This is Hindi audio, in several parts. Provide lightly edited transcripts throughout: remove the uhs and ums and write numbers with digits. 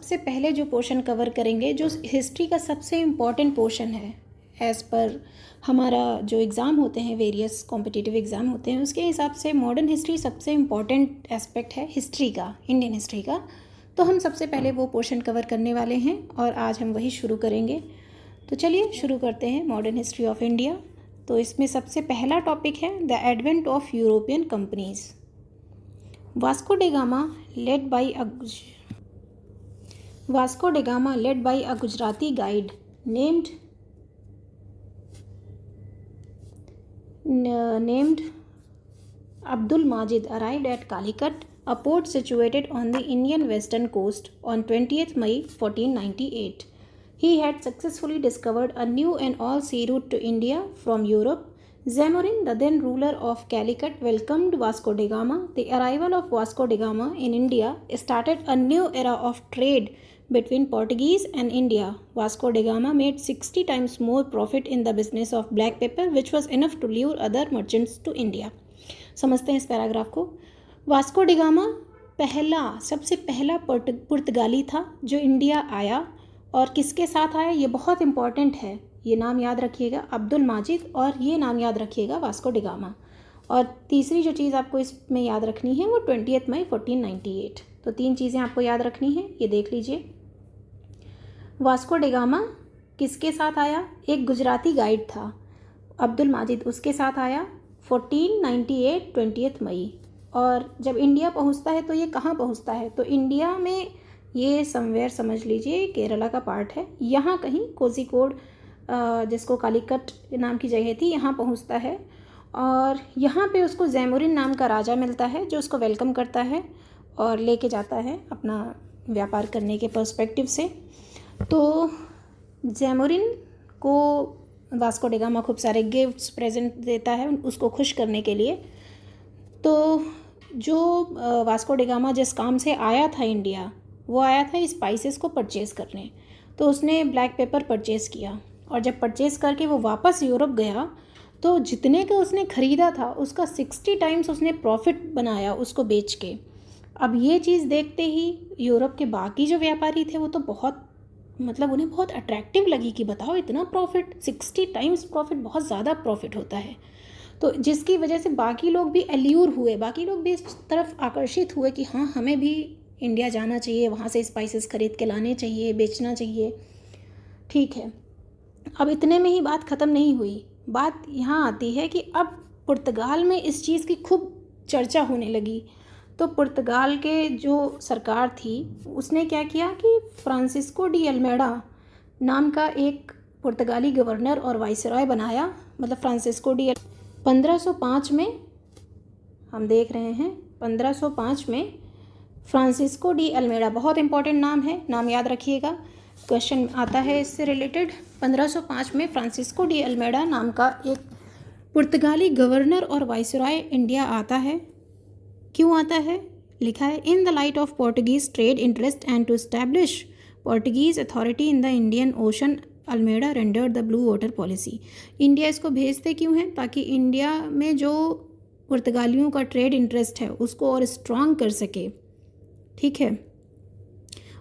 सबसे पहले जो पोर्शन कवर करेंगे, जो हिस्ट्री का सबसे इम्पॉर्टेंट पोर्शन है एज़ पर हमारा जो एग्ज़ाम होते हैं, वेरियस कॉम्पिटिटिव एग्ज़ाम होते हैं, उसके हिसाब से मॉडर्न हिस्ट्री सबसे इम्पॉर्टेंट एस्पेक्ट है हिस्ट्री का, इंडियन हिस्ट्री का। तो हम सबसे पहले वो पोर्शन कवर करने वाले हैं और आज हम वही शुरू करेंगे। तो चलिए शुरू करते हैं मॉडर्न हिस्ट्री ऑफ इंडिया। तो इसमें सबसे पहला टॉपिक है the advent of European companies. Vasco day gamma led by a Gujarati guide named Abdul Majid arrived at Calicut, a port situated on the Indian western coast, on 20th May 1498. He had successfully discovered a new and all sea route to India from Europe. Zamorin, the then ruler of Calicut, welcomed Vasco da Gama. The arrival of Vasco da Gama in India started a new era of trade between Portuguese and India. Vasco da Gama made 60 times more profit in the business of black pepper, which was enough to lure other merchants to India. समझते हैं इस पैराग्राफ को। वास्को डा गामा सबसे पहला पुर्तगाली था जो इंडिया आया, और किसके साथ आया ये बहुत इंपॉर्टेंट है, ये नाम याद रखिएगा, अब्दुल माजिद, और ये नाम याद रखिएगा वास्को डा गामा। और तीसरी जो चीज़ आपको इसमें याद रखनी है वो 20 मई 1498। तो 3 चीज़ें आपको याद रखनी है, ये देख लीजिए। वास्को डा गामा किसके साथ आया? एक गुजराती गाइड था अब्दुल माजिद, उसके साथ आया 1498 20 मई। और जब इंडिया पहुंचता है तो ये कहाँ पहुंचता है? तो इंडिया में ये समवेयर समझ लीजिए केरला का पार्ट है, यहाँ कहीं कोझिकोड जिसको कालीकट नाम की जगह थी, यहाँ पहुंचता है। और यहाँ पे उसको जैमुरिन नाम का राजा मिलता है जो उसको वेलकम करता है और लेके जाता है अपना व्यापार करने के पर्सपेक्टिव से। तो जैमुरिन को वास्को डा गामा खूब सारे गिफ्ट्स प्रेजेंट देता है उसको खुश करने के लिए। तो जो वास्को डा गामा जिस काम से आया था इंडिया, वो आया था स्पाइसेस को परचेज़ करने। तो उसने ब्लैक पेपर परचेज़ किया, और जब परचेज़ करके वो वापस यूरोप गया तो जितने का उसने ख़रीदा था उसका 60 टाइम्स उसने प्रॉफिट बनाया उसको बेच के। अब ये चीज़ देखते ही यूरोप के बाकी जो व्यापारी थे वो तो बहुत उन्हें बहुत अट्रैक्टिव लगी कि बताओ इतना प्रॉफिट, 60 टाइम्स प्रॉफिट बहुत ज़्यादा प्रॉफिट होता है। तो जिसकी वजह से बाकी लोग भी एल्यूर हुए, बाकी लोग भी इस तरफ आकर्षित हुए कि हाँ हमें भी इंडिया जाना चाहिए, वहाँ से स्पाइसेस खरीद के लाने चाहिए, बेचना चाहिए। ठीक है, अब इतने में ही बात ख़त्म नहीं हुई। बात यहाँ आती है कि अब पुर्तगाल में इस चीज़ की खूब चर्चा होने लगी। तो पुर्तगाल के जो सरकार थी उसने क्या किया कि फ्रांसिस्को डी अल्मेडा नाम का एक पुर्तगाली गवर्नर और वाइसरॉय बनाया। फ्रांसिस्को डी 1505 में हम देख रहे हैं, 1505 में फ्रांसिस्को डी अल्मेडा, बहुत इंपॉर्टेंट नाम है, नाम याद रखिएगा, क्वेश्चन आता है इससे रिलेटेड। 1505 में फ्रांसिस्को डी अल्मेडा नाम का एक पुर्तगाली गवर्नर और वाइसरॉय इंडिया आता है। क्यों आता है? लिखा है in the light of Portuguese trade interest and to establish Portuguese authority in the Indian Ocean, Almeida rendered the blue water policy. India इसको भेजते क्यों हैं? ताकि इंडिया में जो पुर्तगालियों का ट्रेड इंटरेस्ट है उसको और स्ट्रॉन्ग कर सके। ठीक है,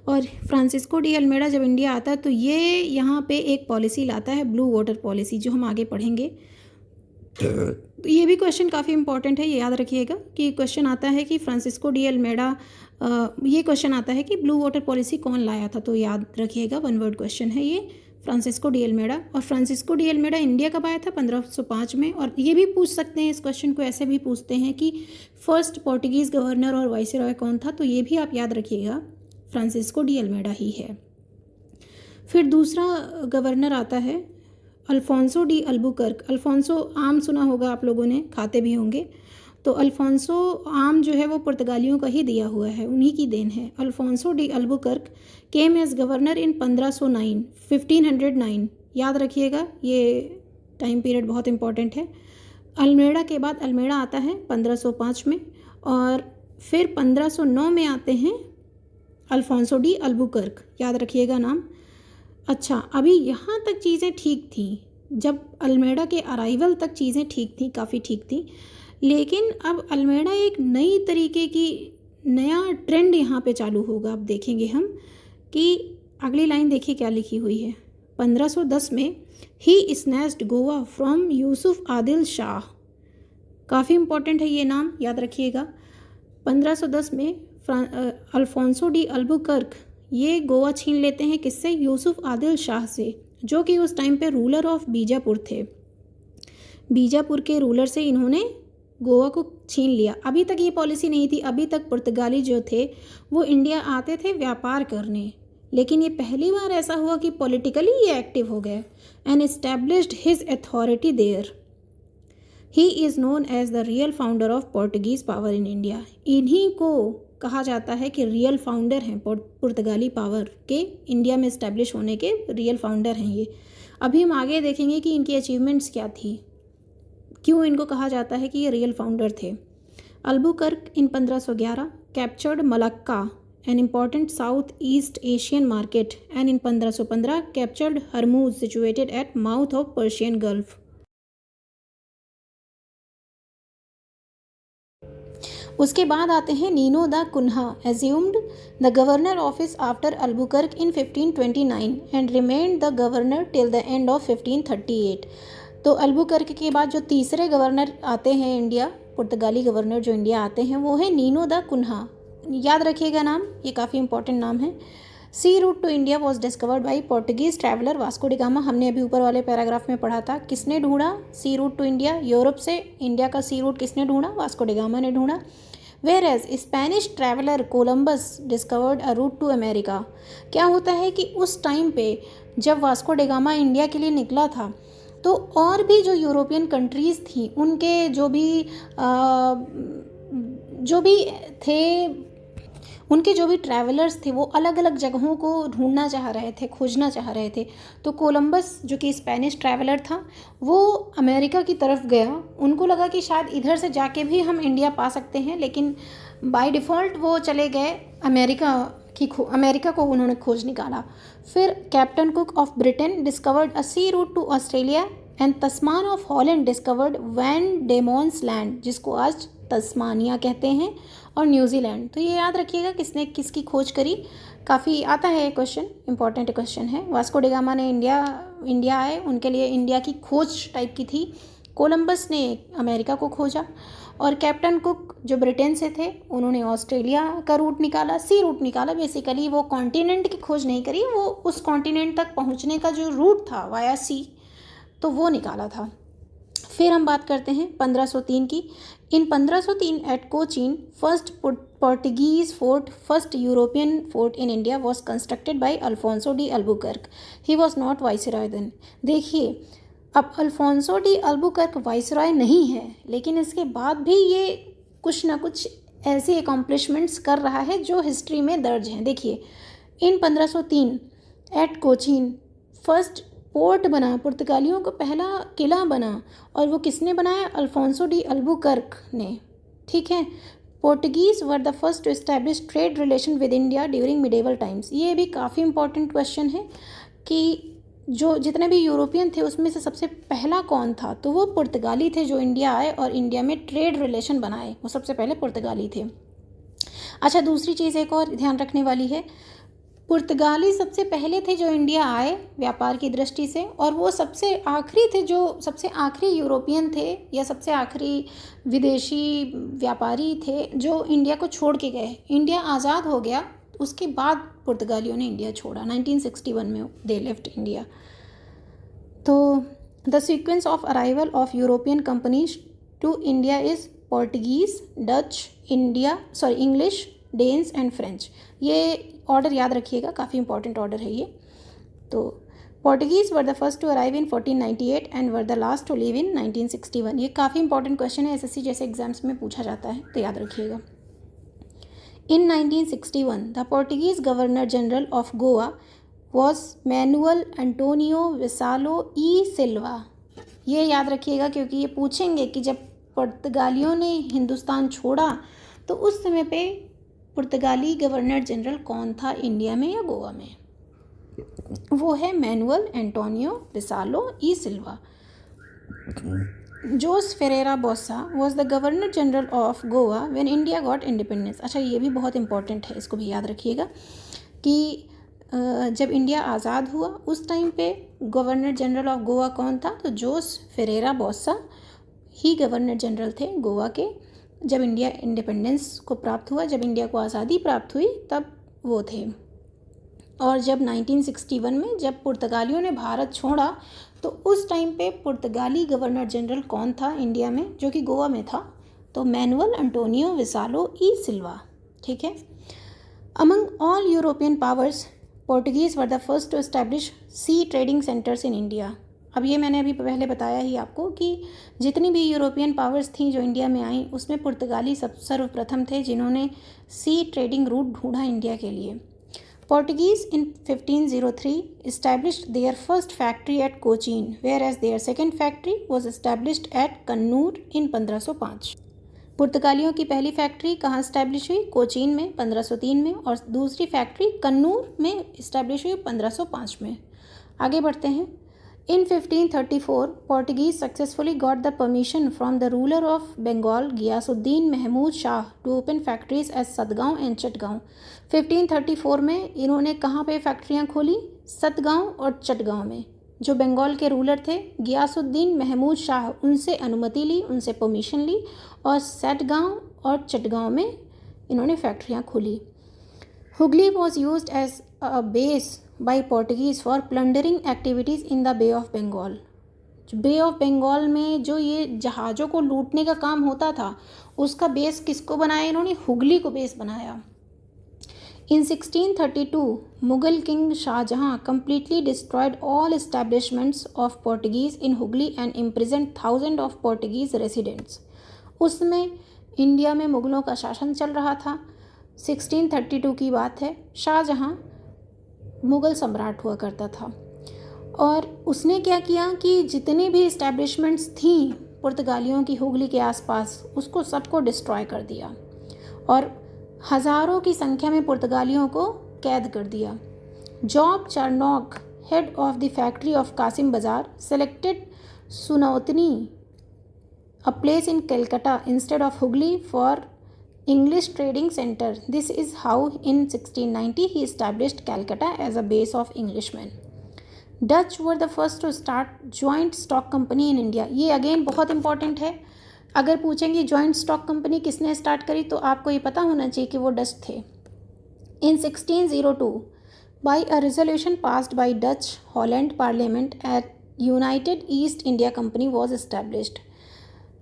और फ्रांसिस्को डी अल्मेडा जब इंडिया आता है तो ये यहाँ पे एक पॉलिसी लाता है, ब्लू वाटर पॉलिसी, जो हम आगे पढ़ेंगे। तो ये भी क्वेश्चन काफ़ी इंपॉर्टेंट है, ये याद रखिएगा कि क्वेश्चन आता है कि फ्रांसिस्को डी अल्मेडा, ये क्वेश्चन आता है कि ब्लू वाटर पॉलिसी कौन लाया था, तो याद रखिएगा, 1 वर्ड क्वेश्चन है ये, फ्रांसिस्को डी अल्मेडा। और फ्रांसिस्को डी अल्मेडा इंडिया कब आया था? 1505 में। और ये भी पूछ सकते हैं, इस क्वेश्चन को ऐसे भी पूछते हैं कि फर्स्ट पोर्टुगीज़ गवर्नर और वाइसरॉय कौन था, तो ये भी आप याद रखिएगा, फ्रांसिस्को डी अल्मेडा ही है। फिर दूसरा गवर्नर आता है अल्फोंसो डी अल्बुकर्क। अल्फोंसो आम सुना होगा आप लोगों ने, खाते भी होंगे। तो अल्फोंसो आम जो है वो पुर्तगालियों का ही दिया हुआ है, उन्हीं की देन है। Alfonso de Albuquerque came as governor in 1509, याद रखिएगा, ये टाइम पीरियड बहुत इंपॉर्टेंट है। अल्मेडा के बाद अल्मेडा आता है 1505 में, और फिर 1509 में आते हैं अल्फोंसो डी अल्बुकर्क, याद रखिएगा नाम। अच्छा, अभी यहाँ तक चीज़ें ठीक थी, जब अल्मेडा के अराइवल तक चीज़ें ठीक थी, काफ़ी ठीक थी। लेकिन अब अल्मेडा एक नई तरीके की, नया ट्रेंड यहाँ पे चालू होगा। अब देखेंगे हम कि अगली लाइन देखिए क्या लिखी हुई है। 1510 में ही स्नैच्ड गोवा फ्रॉम यूसुफ आदिल शाह। काफ़ी इंपॉर्टेंट है ये नाम, याद रखिएगा। 1510 में अल्फोंसो डी अल्बुकर्क ये गोवा छीन लेते हैं किससे? यूसुफ आदिल शाह से, जो कि उस टाइम पे रूलर ऑफ बीजापुर थे। बीजापुर के रूलर से इन्होंने गोवा को छीन लिया। अभी तक ये पॉलिसी नहीं थी, अभी तक पुर्तगाली जो थे वो इंडिया आते थे व्यापार करने, लेकिन ये पहली बार ऐसा हुआ कि पॉलिटिकली ये एक्टिव हो गए and established his authority there. He is known as the real founder of Portuguese power in India. इन्हीं को कहा जाता है कि रियल फाउंडर हैं पुर्तगाली पावर के, इंडिया में इस्टेब्लिश होने के रियल फाउंडर हैं ये। अभी हम आगे देखेंगे कि इनकी अचीवमेंट्स क्या थी, क्यों इनको कहा जाता है कि ये रियल फाउंडर थे। Albuquerque in 1511 captured Malacca an important South East Asian market and in 1515 captured Hormuz situated at mouth of Persian Gulf. उसके बाद आते हैं Nino da Cunha assumed the governor office after Albuquerque in 1529 and remained the governor till the end of 1538। तो अल्बुकर्क के बाद जो तीसरे गवर्नर आते हैं इंडिया, पुर्तगाली गवर्नर जो इंडिया आते हैं, वो है नीनो द कुन्हा। याद रखिएगा नाम, ये काफ़ी इंपॉर्टेंट नाम है। Sea route to India was discovered by Portuguese traveller Vasco da Gama. हमने अभी ऊपर वाले पैराग्राफ में पढ़ा था। किसने ढूंढा सी रूट टू इंडिया? यूरोप से इंडिया का सी रूट किसने ढूंढा? वास्को डी गामा ने ढूंढा। Whereas Spanish traveller Columbus discovered a route to America. क्या होता है कि उस टाइम पे जब वास्को डी गामा इंडिया के लिए निकला था, तो और भी जो यूरोपियन कंट्रीज़ थी उनके जो भी थे, उनके जो भी ट्रैवलर्स थे वो अलग अलग जगहों को ढूंढना चाह रहे थे, खोजना चाह रहे थे। तो कोलंबस जो कि स्पेनिश ट्रैवलर था वो अमेरिका की तरफ गया। उनको लगा कि शायद इधर से जाके भी हम इंडिया पा सकते हैं, लेकिन बाय डिफ़ॉल्ट वो चले गए अमेरिका को उन्होंने खोज निकाला। फिर Captain Cook of Britain discovered a sea route to Australia and Tasman of Holland discovered Van Diemen's Land, जिसको आज तस्मानिया कहते हैं, और न्यूजीलैंड। तो ये याद रखिएगा किसने किसकी खोज करी। काफ़ी आता है क्वेश्चन, इंपॉर्टेंट क्वेश्चन है। वास्को डी गामा ने इंडिया आए, उनके लिए इंडिया की खोज टाइप की थी। कोलंबस ने अमेरिका को खोजा, और कैप्टन कुक जो ब्रिटेन से थे उन्होंने ऑस्ट्रेलिया का रूट निकाला, सी रूट निकाला। बेसिकली वो कॉन्टिनेंट की खोज नहीं करी, वो उस कॉन्टिनेंट तक पहुंचने का जो रूट था वाया सी, तो वो निकाला था। फिर हम बात करते हैं 1503 की। In 1503 at Cochin first Portuguese fort, first European fort in India was constructed by Alfonso de Albuquerque. He was not viceroy then. देखिए, अब अल्फोंसो डी अल्बुकर्क वाइसरॉय नहीं है, लेकिन इसके बाद भी ये कुछ ना कुछ ऐसे अकॉम्प्लिशमेंट्स कर रहा है जो हिस्ट्री में दर्ज हैं। देखिए, इन 1503 एट कोचीन फर्स्ट पोर्ट बना, पुर्तगालियों का पहला किला बना, और वो किसने बनाया? अल्फोंसो डी अल्बुकर्क ने। ठीक है। Portuguese were the first to establish trade relation with India during medieval times. ये भी काफ़ी इंपॉर्टेंट क्वेश्चन है कि जो जितने भी यूरोपियन थे उसमें से सबसे पहला कौन था? तो वो पुर्तगाली थे जो इंडिया आए और इंडिया में ट्रेड रिलेशन बनाए, वो सबसे पहले पुर्तगाली थे। अच्छा, दूसरी चीज़ एक और ध्यान रखने वाली है, पुर्तगाली सबसे पहले थे जो इंडिया आए व्यापार की दृष्टि से, और वो सबसे आखिरी थे, जो सबसे आखिरी यूरोपियन थे या सबसे आखिरी विदेशी व्यापारी थे जो इंडिया को छोड़ के गए। इंडिया आज़ाद हो गया, उसके बाद पुर्तगालियों ने इंडिया छोड़ा। 1961 में दे लेफ्ट इंडिया। तो the sequence of arrival of European companies to India is Portuguese, Dutch, English, Danes and French. ये ऑर्डर याद रखिएगा, काफ़ी इंपॉर्टेंट ऑर्डर है ये। तो Portuguese were the first to arrive in 1498 and were the last to leave in 1961। ये काफ़ी इंपॉर्टेंट क्वेश्चन है, एसएससी जैसे एग्जाम्स में पूछा जाता है, तो याद रखिएगा। In 1961 the Portuguese governor general of Goa was Manuel Antonio Vassalo e Silva. ये याद रखिएगा क्योंकि ये पूछेंगे कि जब पुर्तगालियों ने हिंदुस्तान छोड़ा तो उस समय पे पुर्तगाली गवर्नर जनरल कौन था इंडिया में या गोवा में? वो है Manuel Antonio Vassalo e Silva. Jose Ferreira Bossa was the governor general of Goa when India got independence. अच्छा, ये भी बहुत इंपॉर्टेंट है, इसको भी याद रखिएगा कि जब इंडिया आज़ाद हुआ उस टाइम पे गवर्नर जनरल ऑफ गोवा कौन था? तो जोस फेरेरा बॉसा ही गवर्नर जनरल थे गोवा के। जब इंडिया इंडिपेंडेंस को प्राप्त हुआ, जब इंडिया को आज़ादी प्राप्त हुई, तब वो थे। और जब 1961 में जब पुर्तगालियों ने भारत छोड़ा तो उस टाइम पे पुर्तगाली गवर्नर जनरल कौन था इंडिया में, जो कि गोवा में था? तो मैनुअल अंटोनियो विसालो ई सिल्वा। ठीक है। Among all European powers, Portuguese were the first to establish sea trading centres in India. अब ये मैंने अभी पहले बताया ही आपको कि जितनी भी यूरोपियन पावर्स थी जो इंडिया में आई, उसमें पुर्तगाली सर्वप्रथम थे जिन्होंने सी ट्रेडिंग रूट ढूंढा इंडिया के लिए। Portuguese in 1503 established their first factory at Cochin, whereas their second factory was established at Kannur in 1505. पुर्तगालियों की पहली फैक्ट्री कहाँ इस्टेब्लिश हुई? कोचीन में 1503 में, और दूसरी फैक्ट्री कन्नूर में इस्टेब्लिश हुई 1505 में। आगे बढ़ते हैं। In 1534, Portuguese successfully got the permission from the ruler of Bengal, Ghiyasuddin Mahmud Shah, to open factories at Satgaon and Chittagong. 1534 में इन्होंने कहाँ पे फैक्ट्रियाँ खोली? सतगांव और चटगांव में। जो बंगाल के रूलर थे गियासुद्दीन महमूद शाह, उनसे अनुमति ली, उनसे परमिशन ली, और सतगांव और चटगांव में इन्होंने फैक्ट्रियाँ खोली। Hooghly was used as a base by Portuguese for plundering activities in the Bay of Bengal. Bay of Bengal में जो ये जहाज़ों को लूटने का काम होता था, उसका बेस किसको बनाया इन्होंने? हुगली को बेस बनाया। In 1632, Mughal king Shahjahan completely destroyed all establishments of Portuguese in Hooghly and imprisoned thousands of Portuguese residents. उसमें इंडिया में मुग़लों का शासन चल रहा था। 1632 की बात है। शाहजहाँ मुग़ल सम्राट हुआ करता था, और उसने क्या किया कि जितने भी इस्टेब्लिशमेंट्स थी पुर्तगालियों की हुगली के आसपास, उसको सबको डिस्ट्रॉय कर दिया और हज़ारों की संख्या में पुर्तगालियों को कैद कर दिया। Job Charnock, head of the factory of Kasim Bazar, selected Sutanuti, a place in Calcutta instead of Hooghly for English trading center. This is how in 1690 he established Calcutta as a base of Englishmen. Dutch were the first to start joint stock company in India. ये अगेन बहुत इंपॉर्टेंट है। अगर पूछेंगे जॉइंट स्टॉक कंपनी किसने स्टार्ट करी, तो आपको ये पता होना चाहिए कि वो डच थे। In 1602, by a resolution passed by Dutch Holland Parliament, at United East India Company was established.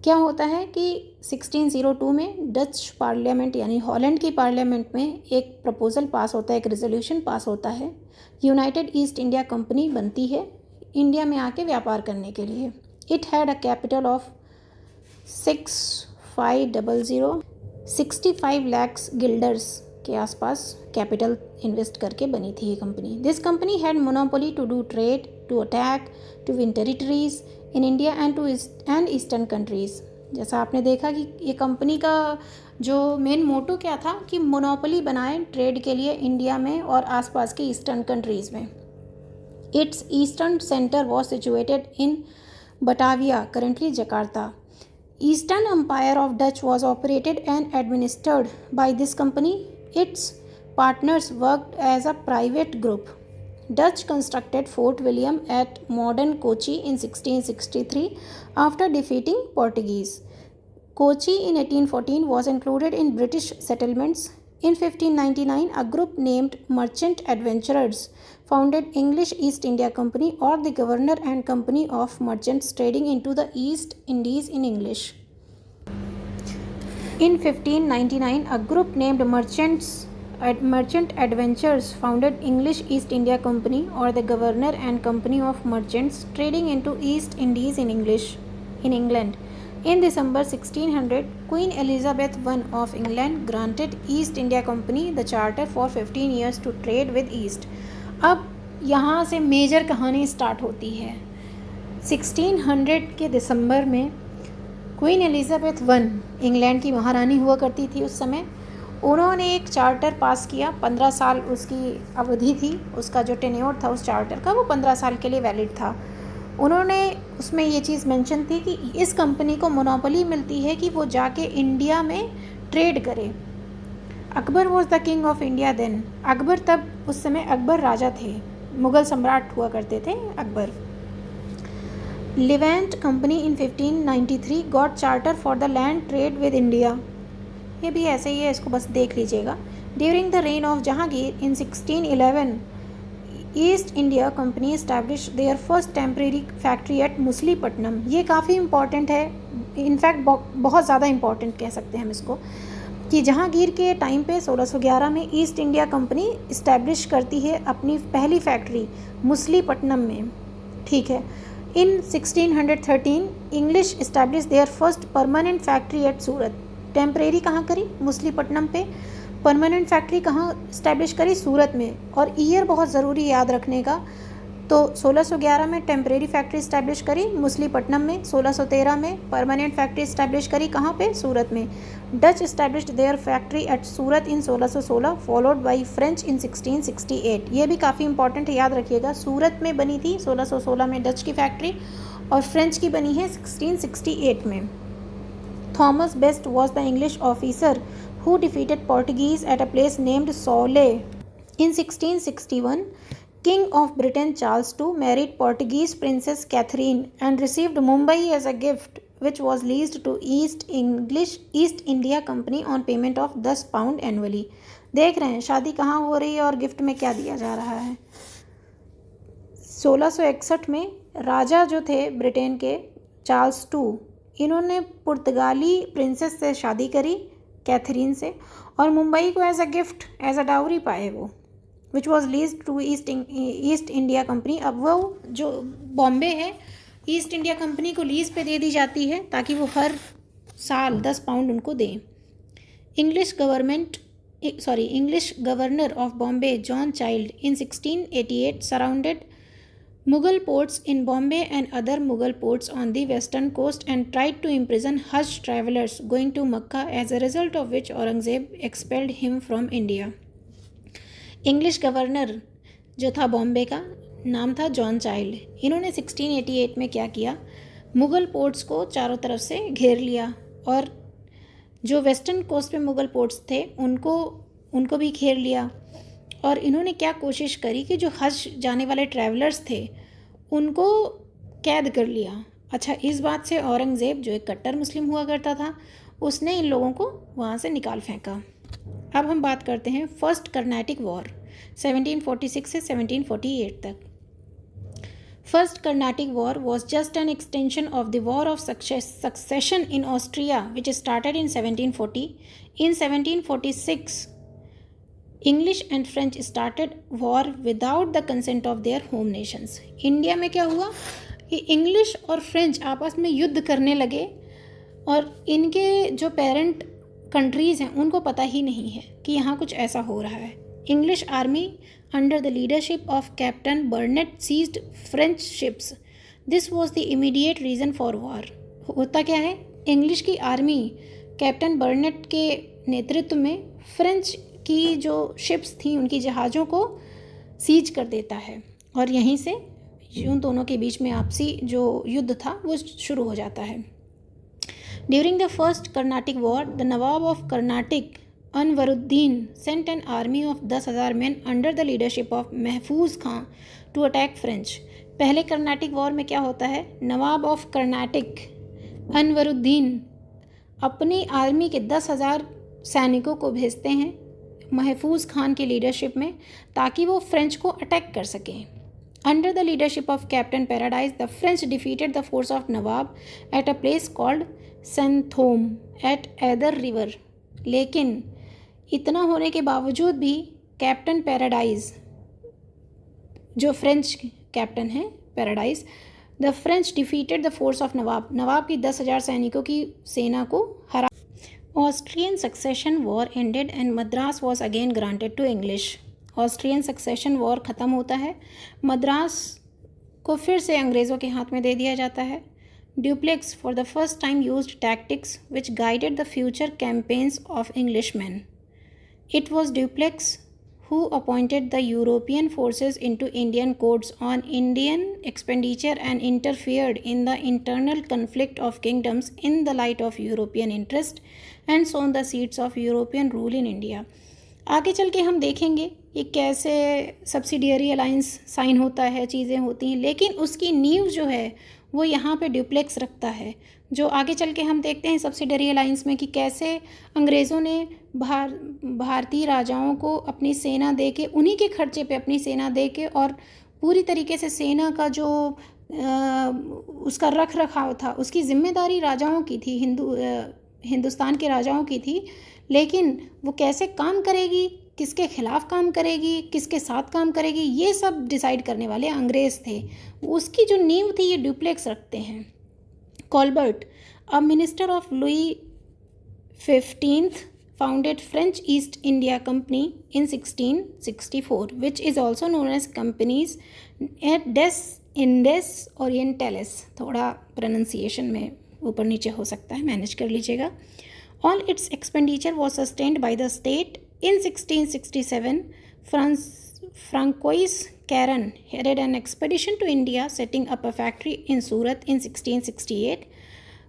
क्या होता है कि 1602 में डच पार्लियामेंट यानी हॉलैंड की पार्लियामेंट में एक प्रपोज़ल पास होता है, एक रेजोल्यूशन पास होता है, यूनाइटेड ईस्ट इंडिया कंपनी बनती है इंडिया में आके व्यापार करने के लिए। It had a capital of 65 lakhs guilders के आसपास कैपिटल इन्वेस्ट करके बनी थी ये company. This company had monopoly to do trade, to attack, to win territories in India and eastern countries. जैसा आपने देखा कि ये कंपनी का जो मेन मोटो क्या था कि मोनोपोली बनाए ट्रेड के लिए इंडिया में और आसपास के ईस्टर्न कंट्रीज़ में। Its eastern centre was situated in Batavia, currently Jakarta. Eastern empire of Dutch was operated and administered by this company. Its partners worked as a private group. Dutch constructed Fort William at modern Kochi in 1663 after defeating Portuguese. Kochi in 1814 was included in British settlements. In 1599, a group named Merchant Adventurers founded English East India Company, or the Governor and Company of Merchants trading into the East Indies in English. In 1599, a group named Merchant Adventurers founded English East India Company, or the Governor and Company of Merchants trading into East Indies in England. In December 1600, Queen Elizabeth I of England granted East India Company the charter for 15 years to trade with East. अब यहाँ से मेजर कहानी स्टार्ट होती है। 1600 के दिसंबर में क्वीन एलिजाबेथ I इंग्लैंड की महारानी हुआ करती थी उस समय। उन्होंने एक चार्टर पास किया, 15 साल उसकी अवधि थी, उसका जो टेन्योर था उस चार्टर का वो 15 साल के लिए वैलिड था। उन्होंने उसमें ये चीज़ मेंशन थी कि इस कंपनी को मोनोपोली मिलती है कि वो जाके इंडिया में ट्रेड करे। Akbar was the king of India then. Akbar तब उस समय अकबर राजा थे, मुग़ल सम्राट हुआ करते थे Akbar. Levant company in 1593 got charter for the land trade with India. ये भी ऐसे ही है, इसको बस देख लीजिएगा। During the reign of Jahangir in 1611 East India Company establish their first temporary factory at Masulipatnam. ये काफ़ी इंपॉर्टेंट है, इनफैक्ट बहुत ज़्यादा इंपॉर्टेंट कह सकते हैं हम इसको, कि जहांगीर के टाइम पे 1611 में ईस्ट इंडिया कंपनी इस्टेब्लिश करती है अपनी पहली फैक्ट्री मुसलीपट्टनम में, ठीक है। इन 1613 English establish their first permanent factory at Surat. Temporary कहाँ करी? मुसलीपट्टनम पे। परमानेंट फैक्ट्री कहाँ इस्टेब्लिश करी? सूरत में। और ईयर बहुत ज़रूरी याद रखने का, तो 1611 में टेम्परेरी फैक्ट्री इस्टेब्लिश करी मुसलीपट्टनम में, 1613 में परमानेंट फैक्ट्री इस्टेब्लिश करी कहाँ पे? सूरत में। Dutch established their factory at Surat in 1616 followed by French in 1668। ये भी काफ़ी इंपॉर्टेंट है, याद रखिएगा। सूरत में बनी थी 1616 में डच की फैक्ट्री, और फ्रेंच की बनी है 1668 में। Thomas best was the English officer who defeated Portuguese at a place named Soule. In 1661, King of Britain Charles II married Portuguese Princess Catherine and received Mumbai as a gift, which was leased to East India Company on payment of £10 annually. देख रहे हैं शादी कहाँ हो रही है और गिफ्ट में क्या दिया जा रहा है। 1661 में राजा जो थे ब्रिटेन के, चार्ल्स II, इन्होंने पुर्तगाली प्रिंसेस से शादी करी, कैथरीन से, और मुंबई को as a gift, as a dowry पाए वो, which was lease to East India company. अब वो जो बॉम्बे है, ईस्ट इंडिया कंपनी को लीज पे दे दी जाती है ताकि वो हर साल 10 पाउंड उनको दें। English governor of Bombay John child in 1688 surrounded Mughal ports in Bombay and other Mughal ports on the western coast and tried to imprison Hajj travelers going to Makkah, as a result of which Aurangzeb expelled him from India. English governor जो था बॉम्बे का, नाम था जॉन चाइल्ड। इन्होंने 1688 में क्या किया? मुग़ल पोर्ट्स को चारों तरफ से घेर लिया, और जो वेस्टर्न कोस्ट पे मुग़ल पोर्ट्स थे उनको भी घेर लिया। और इन्होंने क्या कोशिश करी कि जो हज जाने वाले ट्रैवलर्स थे उनको कैद कर लिया। अच्छा, इस बात से औरंगज़ेब जो एक कट्टर मुस्लिम हुआ करता था, उसने इन लोगों को वहाँ से निकाल फेंका। अब हम बात करते हैं फर्स्ट कर्नाटिक वॉर 1746 से 1748 तक। First Carnatic war was just an extension of the war of succession in Austria which started in 1740। In 1746 English and French started war without the consent of their home Nations. India में क्या हुआ कि इंग्लिश और फ्रेंच आपस में युद्ध करने लगे, और इनके जो पेरेंट कंट्रीज़ हैं उनको पता ही नहीं है कि यहाँ कुछ ऐसा हो रहा है। English army under the leadership of captain Barnett seized French ships. This was the immediate reason for war. होता क्या है, इंग्लिश की आर्मी कैप्टन बर्नेट के नेतृत्व में फ्रेंच की जो शिप्स थी, उनकी जहाज़ों को सीज कर देता है, और यहीं से उन दोनों के बीच में आपसी जो युद्ध था वो शुरू हो जाता है। During the first Carnatic war the nawab of Carnatic Anwaruddin sent an army of 10,000 man under the leadership of Mahfuz Khan to attack French. पहले कर्नाटिक वॉर में क्या होता है, नवाब ऑफ कर्नाटिक अनवरुद्दीन अपनी आर्मी के 10,000 सैनिकों को भेजते हैं महफूज खान की लीडरशिप में, ताकि वो फ्रेंच को अटैक कर सकें। Under the leadership of captain Paradise the French defeated the force of Nawab at a place called Santhome at Adyar river. लेकिन इतना होने के बावजूद भी कैप्टन पैराडाइज, जो फ्रेंच कैप्टन हैं Paradise, the French defeated the force of Nawab की 10,000 सैनिकों की सेना को हरा। Austrian succession war ended and Madras was again granted to English. Austrian succession war ख़त्म होता है, मद्रास को फिर से अंग्रेज़ों के हाथ में दे दिया जाता है। Dupleix for the first time used tactics which guided the future campaigns of Englishman. It was Dupleix who appointed the European forces into Indian courts on Indian expenditure and interfered in the internal conflict of kingdoms in the light of European interest and sown the seeds of European rule in India. आगे चल के हम देखेंगे ये कैसे सब्सिडियरी अलाइंस साइन होता है, चीज़ें होती हैं, लेकिन उसकी नींव जो है वो यहाँ पे ड्यूप्लेक्स रखता है, जो आगे चल के हम देखते हैं सब्सिडियरी अलाइंस में कि कैसे अंग्रेज़ों ने भारतीय राजाओं को अपनी सेना दे के, उन्हीं के खर्चे पे अपनी सेना दे के, और पूरी तरीके से सेना का जो उसका रख रखाव था उसकी जिम्मेदारी राजाओं की थी, हिंदुस्तान के राजाओं की थी, लेकिन वो कैसे काम करेगी, किसके खिलाफ काम करेगी, किसके साथ काम करेगी, ये सब डिसाइड करने वाले अंग्रेज़ थे। उसकी जो नींव थी ये ड्यूप्लेक्स रखते हैं। Colbert, a minister of Louis 15th, founded French East India Company in 1664, which is also known as companies des Indes Orientales। थोड़ा प्रोनाउंसिएशन में ऊपर नीचे हो सकता है, मैनेज कर लीजिएगा। All its expenditure was sustained by the state. In 1667, Francois Caron headed an expedition to India, setting up a factory in Surat in 1668.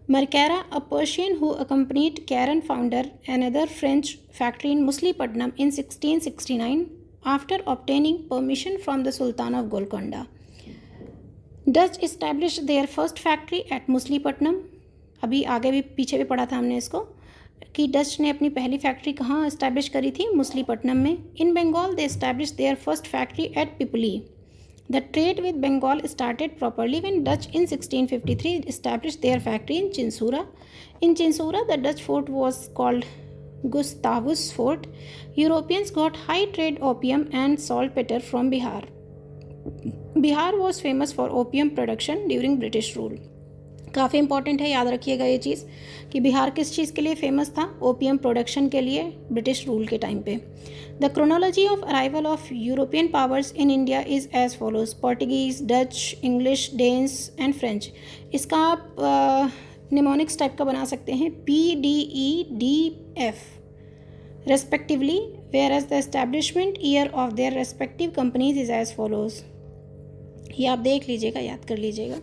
Marcara, a Persian who accompanied Caron, founded another French factory in Muslipatanam in 1669 after obtaining permission from the Sultan of Golconda. Dutch established their first factory at Muslipatanam. अभी आगे भी पीछे भी पढ़ा था हमने इसको कि डच ने अपनी पहली फैक्ट्री कहाँ इस्टेब्लिश करी थी, मुसलीपट्टनम में। In Bengal they establish their first factory at Pipli. The trade with Bengal started properly when Dutch in 1653 establish their factory in Chinsura. In Chinsura the Dutch fort was called Gustavus fort. Europeans got high trade opium and saltpetre from Bihar. Bihar was famous for opium production during British rule. काफ़ी इंपॉर्टेंट है, याद रखिएगा ये चीज़ कि बिहार किस चीज़ के लिए फेमस था, ओपियम प्रोडक्शन के लिए, ब्रिटिश रूल के टाइम पे। The chronology of arrival of European powers in India is as follows: Portuguese, Dutch, English, Danes and French. इसका आप निमोनिक्स टाइप का बना सकते हैं, PDEDF respectively, where as the establishment year of their respective companies is as follows. ये आप देख लीजिएगा, याद कर लीजिएगा।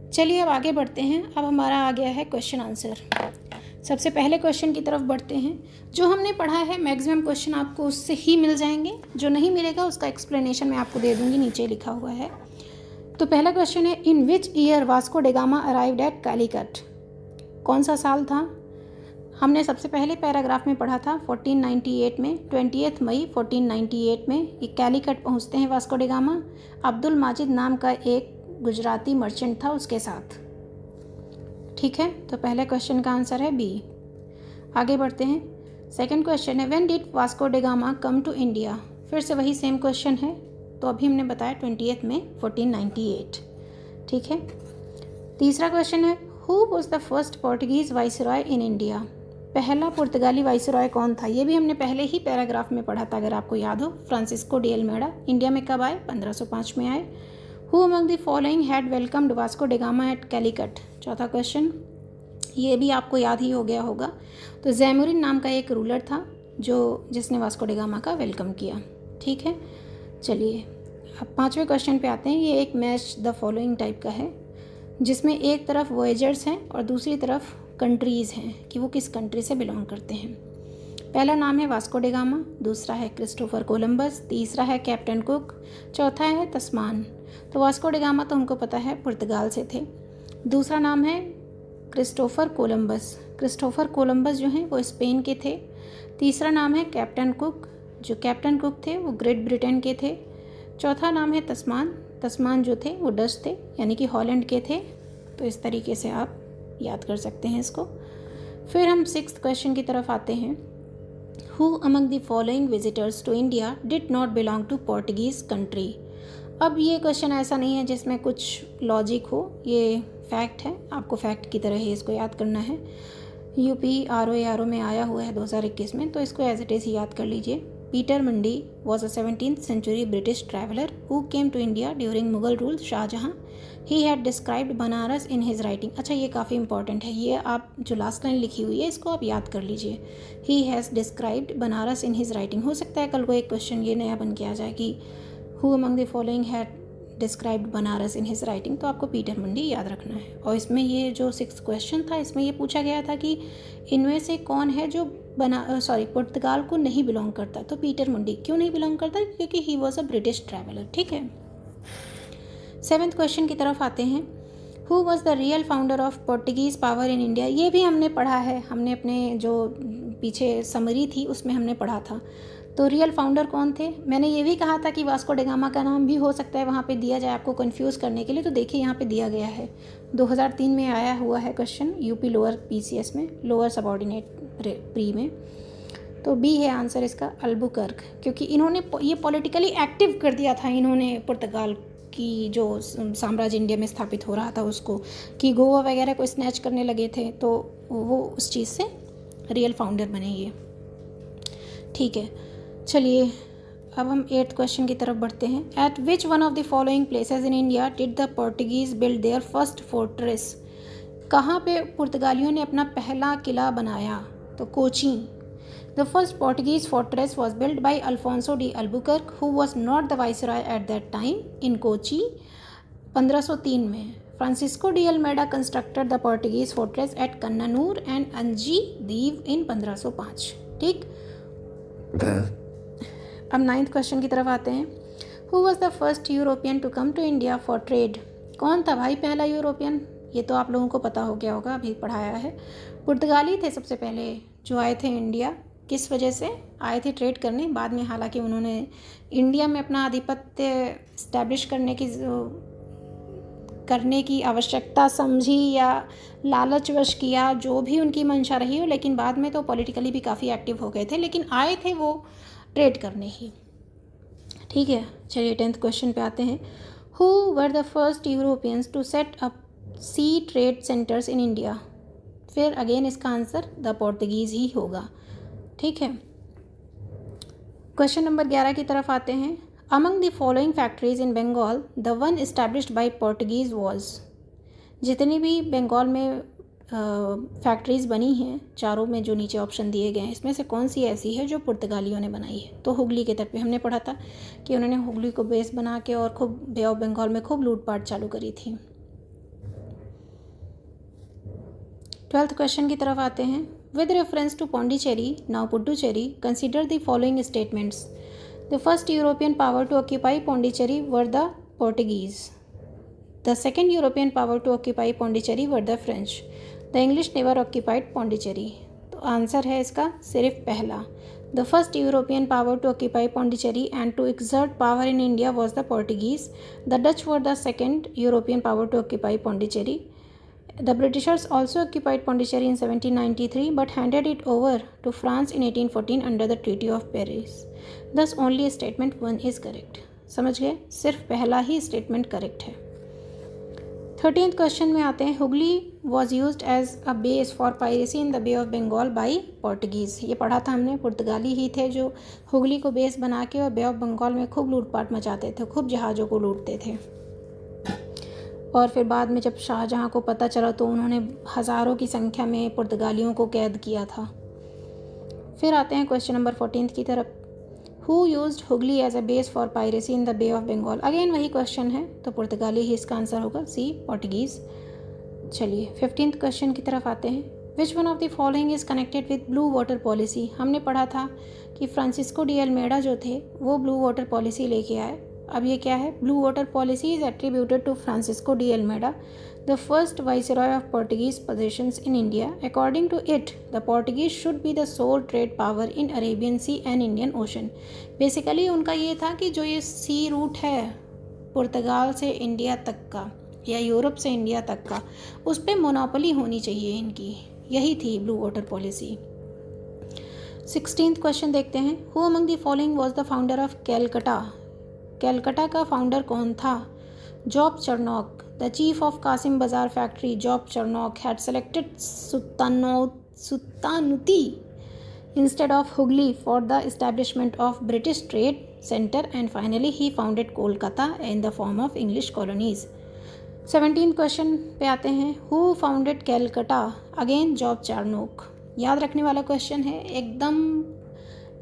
चलिए अब आगे बढ़ते हैं। अब हमारा आ गया है क्वेश्चन आंसर। सबसे पहले क्वेश्चन की तरफ बढ़ते हैं। जो हमने पढ़ा है मैक्सिमम क्वेश्चन आपको उससे ही मिल जाएंगे, जो नहीं मिलेगा उसका एक्सप्लेनेशन मैं आपको दे दूंगी, नीचे लिखा हुआ है। तो पहला क्वेश्चन है, इन which year Vasco da Gama arrived at Calicut. कौन सा साल था? हमने सबसे पहले पैराग्राफ में पढ़ा था 1498 में, 20 मई 1498 में ये कैलीकट पहुंचते हैं Vasco da Gama. Abdul Majid नाम का एक गुजराती मर्चेंट था उसके साथ। ठीक है, तो पहले क्वेश्चन का आंसर है बी। आगे बढ़ते हैं। सेकंड क्वेश्चन है, when did Vasco da Gama come to India. फिर से वही सेम क्वेश्चन है, तो अभी हमने बताया 20 में 1498। ठीक है। तीसरा क्वेश्चन है, who was the first Portuguese viceroy in India. पहला पुर्तगाली वाइसरॉय कौन था? ये भी हमने पहले ही पैराग्राफ में पढ़ा था, अगर आपको याद हो। Francisco de Almeida. इंडिया में कब आए? 1505 में आए। Who among the following had welcomed Vasco da Gama at Calicut? चौथा क्वेश्चन, ये भी आपको याद ही हो गया होगा। तो जैमुरिन नाम का एक रूलर था जिसने वास्को ड गामा का वेलकम किया। ठीक है, चलिए अब पांचवें क्वेश्चन पे आते हैं। ये एक मैच द फॉलोइंग टाइप का है, जिसमें एक तरफ वॉयेजर्स हैं और दूसरी तरफ कंट्रीज़ हैं कि वो किस कंट्री से बिलोंग करते हैं। पहला नाम है वास्को ड गामा, दूसरा है क्रिस्टोफर कोलंबस, तीसरा है कैप्टन कुक, चौथा है तस्मान। तो वास्को ड गामा तो हमको पता है पुर्तगाल से थे। दूसरा नाम है क्रिस्टोफर कोलंबस। क्रिस्टोफर कोलंबस जो हैं वो स्पेन के थे। तीसरा नाम है कैप्टन कुक, जो कैप्टन कुक थे वो ग्रेट ब्रिटेन के थे। चौथा नाम है तस्मान। तस्मान जो थे वो डच थे, यानी कि हॉलैंड के थे। तो इस तरीके से आप याद कर सकते हैं इसको। फिर हम सिक्स्थ क्वेश्चन की तरफ आते हैं। Who among the following visitors to India did not belong to Portuguese country. अब ये क्वेश्चन ऐसा नहीं है जिसमें कुछ लॉजिक हो, ये फैक्ट है, आपको फैक्ट की तरह ही इसको याद करना है। यूपी RO में आया हुआ है 2021 में, तो इसको एज इट इज़ ही याद कर लीजिए। Peter Mundy was a 17th century British traveller who came to India during Mughal rule Shahjahan. He had described Banaras in his writing. अच्छा, ये काफ़ी इंपॉर्टेंट है, ये आप जो लास्ट लाइन लिखी हुई है इसको आप याद कर लीजिए। He has described Banaras in his writing. हो सकता है कल को एक क्वेश्चन ये नया बन के आ जाए कि who among the following had described Banaras in his writing, तो आपको पीटर मंडी याद रखना है। और इसमें ये जो 6th क्वेश्चन था इसमें ये पूछा गया था कि इनमें से कौन है जो पुर्तगाल को नहीं बिलोंग करता, तो पीटर मंडी क्यों नहीं बिलोंग करता, क्योंकि he was a British traveller. ठीक है, 7th क्वेश्चन की तरफ आते हैं। Who was the real founder of Portuguese power in India, ये भी हमने पढ़ा है, हमने अपने जो पीछे समरी थी उसमें हमने पढ़ा था। तो रियल फाउंडर कौन थे, मैंने ये भी कहा था कि वास्को ड गामा का नाम भी हो सकता है वहाँ पे दिया जाए आपको कंफ्यूज करने के लिए, तो देखिए यहाँ पे दिया गया है, 2003 में आया हुआ है क्वेश्चन यूपी लोअर पीसीएस में, लोअर सबऑर्डिनेट प्री में। तो बी है आंसर इसका, अल्बुकर्क, क्योंकि इन्होंने ये पॉलिटिकली एक्टिव कर दिया था इन्होंने पुर्तगाल की जो साम्राज्य इंडिया में स्थापित हो रहा था उसको, कि गोवा वगैरह को स्नैच करने लगे थे, तो वो उस चीज़ से रियल फाउंडर बने ये। ठीक है, चलिए अब हम 8th क्वेश्चन की तरफ बढ़ते हैं। At which one of the following places in India did the Portuguese build their first fortress, कहाँ पे पुर्तगालियों ने अपना पहला किला बनाया, तो Kochi. The first Portuguese fortress was build by Alfonso de Albuquerque who was not the viceroy at that time in Kochi 1503 में। Francisco de Almeida constructed the Portuguese fortress at Cannanore and Anjediva इन 1505। ठीक, अब 9th क्वेश्चन की तरफ आते हैं। Who was the first European to come to India for trade, कौन था भाई पहला यूरोपियन, ये तो आप लोगों को पता हो गया होगा, अभी पढ़ाया है। पुर्तगाली थे सबसे पहले जो आए थे इंडिया, किस वजह से आए थे, ट्रेड करने। बाद में हालांकि उन्होंने इंडिया में अपना आधिपत्य इस्टेब्लिश करने की आवश्यकता समझी या लालचवश किया, जो भी उनकी मंशा रही हो, लेकिन बाद में तो पॉलिटिकली भी काफ़ी एक्टिव हो गए थे, लेकिन आए थे वो ट्रेड करने ही। ठीक है, चलिए 10th क्वेश्चन पे आते हैं। Who were the first Europeans to set up sea trade centres in India, फिर अगेन इसका आंसर द पोर्टुगीज़ ही होगा। ठीक है, क्वेश्चन नंबर 11 की तरफ आते हैं। Among the following factories in Bengal the one established by Portuguese was, जितनी भी बंगाल में फैक्ट्रीज़ बनी हैं चारों में जो नीचे ऑप्शन दिए गए हैं, इसमें से कौन सी ऐसी है जो पुर्तगालियों ने बनाई है, तो हुगली के तट पे हमने पढ़ा था कि उन्होंने हुगली को बेस बना के और खूब बे ऑफ बंगाल में खूब लूटपाट चालू करी थी। 12th क्वेश्चन की तरफ आते हैं। With reference to Pondicherry now Puducherry consider the following statements. The first European power to occupy Pondicherry were the Portuguese, the second European power to occupy Pondicherry were the French, the English never occupied Pondicherry, तो आंसर है इसका सिर्फ पहला। The first European power to occupy Pondicherry and to exert power in India was the Portuguese, the Dutch were the second European power to occupy Pondicherry. The Britishers also occupied Pondicherry in 1793 but handed it over to France in 1814 under the Treaty of Paris. Thus only statement 1 is correct. समझ गए, सिर्फ पहला ही स्टेटमेंट करेक्ट है। 13th क्वेश्चन में आते हैं। Hooghly was used as a base for piracy in the Bay of Bengal by Portuguese, ये पढ़ा था हमने, पुर्तगाली ही थे जो हुगली को बेस बना के और बे ऑफ बंगाल में खूब लूटपाट मचाते थे, खूब जहाज़ों को लूटते थे। और फिर बाद में जब शाहजहाँ को पता चला तो उन्होंने हज़ारों की संख्या में पुर्तगालियों को कैद किया था। फिर आते हैं क्वेश्चन नंबर 14 की तरफ। Who used Hooghly as a base for piracy in the Bay of Bengal, again वही क्वेश्चन है, तो पुर्तगाली ही इसका आंसर होगा, सी पोर्टुगीज़। चलिए 15th क्वेश्चन की तरफ आते हैं। विच one of the following is connected with blue water policy, हमने पढ़ा था कि फ्रांसिस्को डी अल्मेडा जो थे वो ब्लू वाटर पॉलिसी लेके आए। अब ये क्या है, blue water policy is attributed to Francisco de Almeida, the first viceroy of Portuguese possessions in India. According to it the Portuguese should be the sole trade power in Arabian Sea and Indian Ocean. Basically उनका ये था कि जो ये सी रूट है पुर्तगाल से इंडिया तक का या यूरोप से इंडिया तक का, उस पर मोनोपोली होनी चाहिए इनकी, यही थी blue water policy. 16th question देखते हैं। Who among the following was the founder of Calcutta, Calcutta का फाउंडर कौन था, Job Charnock. The chief of Kasim Bazar factory Job Charnock had selected Sutanuti instead of Hooghly for the establishment of British trade centre and finally he founded Kolkata in the form of English colonies. 17th question पे आते हैं। Who founded Calcutta, again Job Charnock. याद रखने वाला क्वेश्चन है, एकदम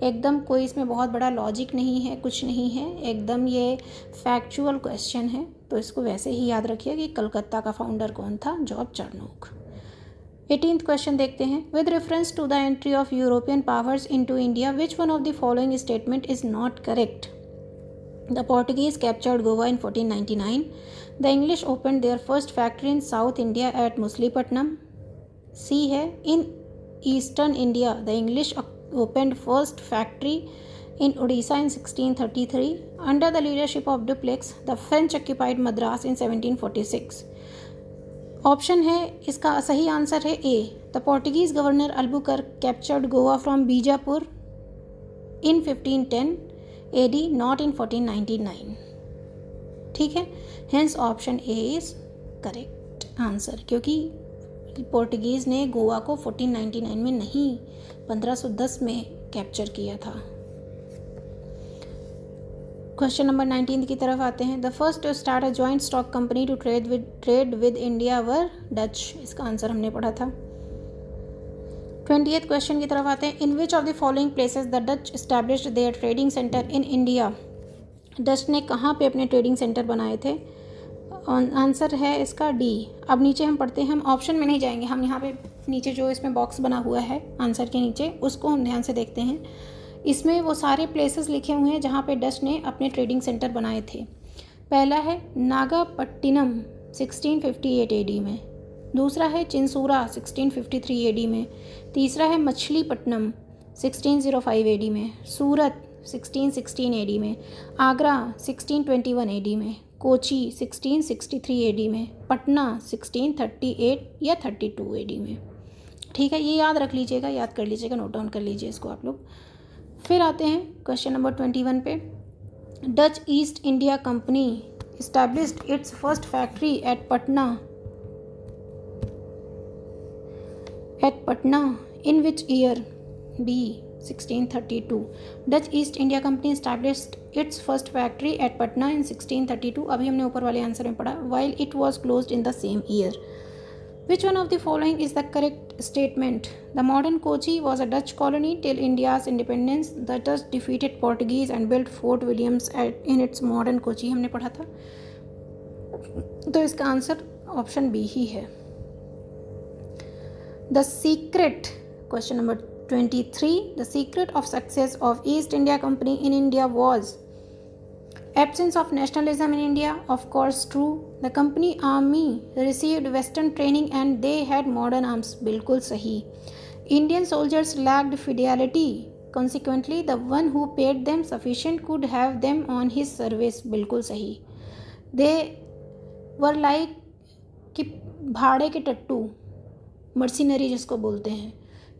एकदम कोई इसमें बहुत बड़ा लॉजिक नहीं है, कुछ नहीं है, एकदम ये फैक्चुअल क्वेश्चन है, तो इसको वैसे ही याद रखिए कि कलकत्ता का फाउंडर कौन था, जॉर्ज चार्नोक। 18th क्वेश्चन देखते हैं। With reference to the entry of European powers into India, which one of the following statement is not correct? The Portuguese captured Goa in 1499. The English opened their first factory in South India at Muslipatnam. C है, in Eastern India, the English opened first factory in Odisha in 1633. Under the leadership of Dupleix, the French occupied Madras in 1746. Option है इसका सही आंसर है A. The Portuguese governor Albuquerque captured Goa from Bijapur in 1510 AD, not in 1499. ठीक है, hence option A is correct answer, क्योंकि पोर्टुगीज़ ने गोवा को 1499 में नहीं 1510 में कैप्चर किया था। क्वेश्चन नंबर 19 की तरफ आते हैं। The first to start a joint stock company to trade with India were Dutch. इसका आंसर हमने पढ़ा था। 20th क्वेश्चन की तरफ आते हैं। In which of the following places the Dutch established their trading centre in India. Dutch ने कहाँ पे अपने ट्रेडिंग सेंटर बनाए थे? आंसर है इसका डी। अब नीचे हम पढ़ते हैं, हम ऑप्शन में नहीं जाएंगे, हम यहाँ पे नीचे जो इसमें बॉक्स बना हुआ है आंसर के नीचे, उसको हम ध्यान से देखते हैं। इसमें वो सारे प्लेसेस लिखे हुए हैं जहाँ पे डच ने अपने ट्रेडिंग सेंटर बनाए थे। पहला है नागापट्टिनम 1658 AD में, दूसरा है चिंसूरा 1653 AD में, तीसरा है मछलीपट्टनम 1605 AD में, सूरत 1616 AD में, आगरा 1621 AD में, कोची 1663 AD में, पटना 1638 या 32 AD में। ठीक है, ये याद रख लीजिएगा, याद कर लीजिएगा, नोट डाउन कर लीजिए इसको आप लोग। फिर आते हैं क्वेश्चन नंबर 21 पे। Dutch east India company established it's first factory eight Patna in which year? B. 1632. Dutch East India Company established its first factory at Patna in 1632. अभी हमने ऊपर वाले आंसर में पढ़ा। While it was closed in the same year. Which one of the following is the correct statement? The modern Kochi was a Dutch colony till India's independence. The Dutch defeated Portuguese and built Fort Williams in its modern Kochi. हमने पढ़ा था, तो इसका आंसर ऑप्शन बी ही है। The secret, question number 23, the secret of success of East India Company in India was absence of nationalism in India. Of course true. The company army received western training and they had modern arms. बिल्कुल सही। Indian soldiers lacked fidelity. Consequently, the one who paid them sufficient could have them on his service. बिल्कुल सही। They were like कि भाड़े के टट्टू, मर्सिनरी जिसको बोलते हैं,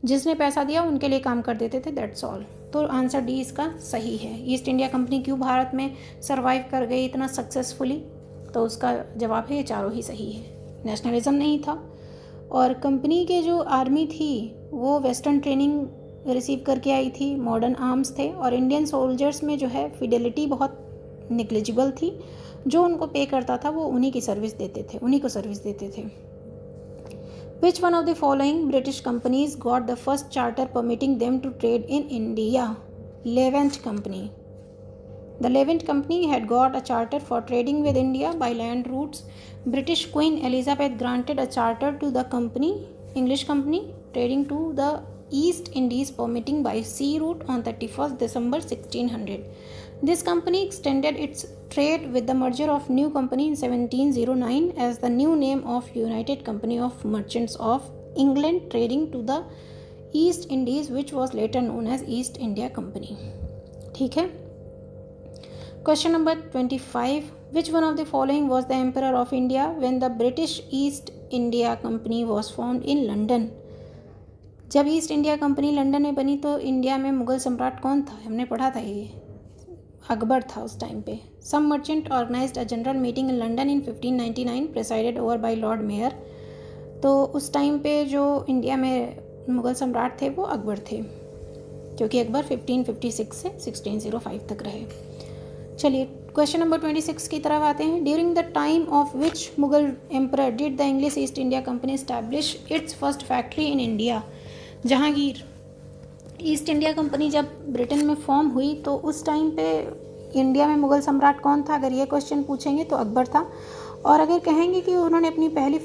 जिसने पैसा दिया उनके लिए काम कर देते थे, दैट्स ऑल। तो आंसर डी इसका सही है। ईस्ट इंडिया कंपनी क्यों भारत में सरवाइव कर गई इतना सक्सेसफुली, तो उसका जवाब है ये चारों ही सही है। नेशनलिज्म नहीं था, और कंपनी के जो आर्मी थी वो वेस्टर्न ट्रेनिंग रिसीव करके आई थी, मॉडर्न आर्म्स थे, और इंडियन सोल्जर्स में जो है फिडेलिटी बहुत निग्लिजिबल थी। जो उनको पे करता था वो उन्हीं की सर्विस देते थे, उन्हीं को सर्विस देते थे। Which one of the following British companies got the first charter permitting them to trade in India? Levant Company. The Levant Company had got a charter for trading with India by land routes. British Queen Elizabeth granted a charter to the company, English company, trading to the East Indies permitting by sea route on 31st December 1600. This company extended its trade with the merger of new company in 1709 as the new name of United Company of Merchants of England trading to the East Indies, which was later known as East India Company. ठीक है। Question number 25. Which one of the following was the Emperor of India when the British East India Company was formed in London? जब ईस्ट इंडिया कंपनी लंदन में बनी तो इंडिया में मुगल सम्राट कौन था? हमने पढ़ा था, ये अकबर था उस टाइम पे। Some merchant organized a general meeting in London in 1599 presided over by Lord Mayor. तो उस टाइम पे जो इंडिया में मुगल सम्राट थे वो अकबर थे, क्योंकि अकबर 1556 से 1605 तक रहे। चलिए क्वेश्चन नंबर 26 की तरफ आते हैं। During the time of which Mughal emperor did the English east India company establish it's first factory in India? Jahangir east India company जब ब्रिटेन में फॉर्म हुई तो उस टाइम पे इंडिया में मुग़ल सम्राट कौन था? अगर ये क्वेश्चन पूछेंगे तो अकबर था। और अगर कहेंगे कि उन्होंने अपनी पहली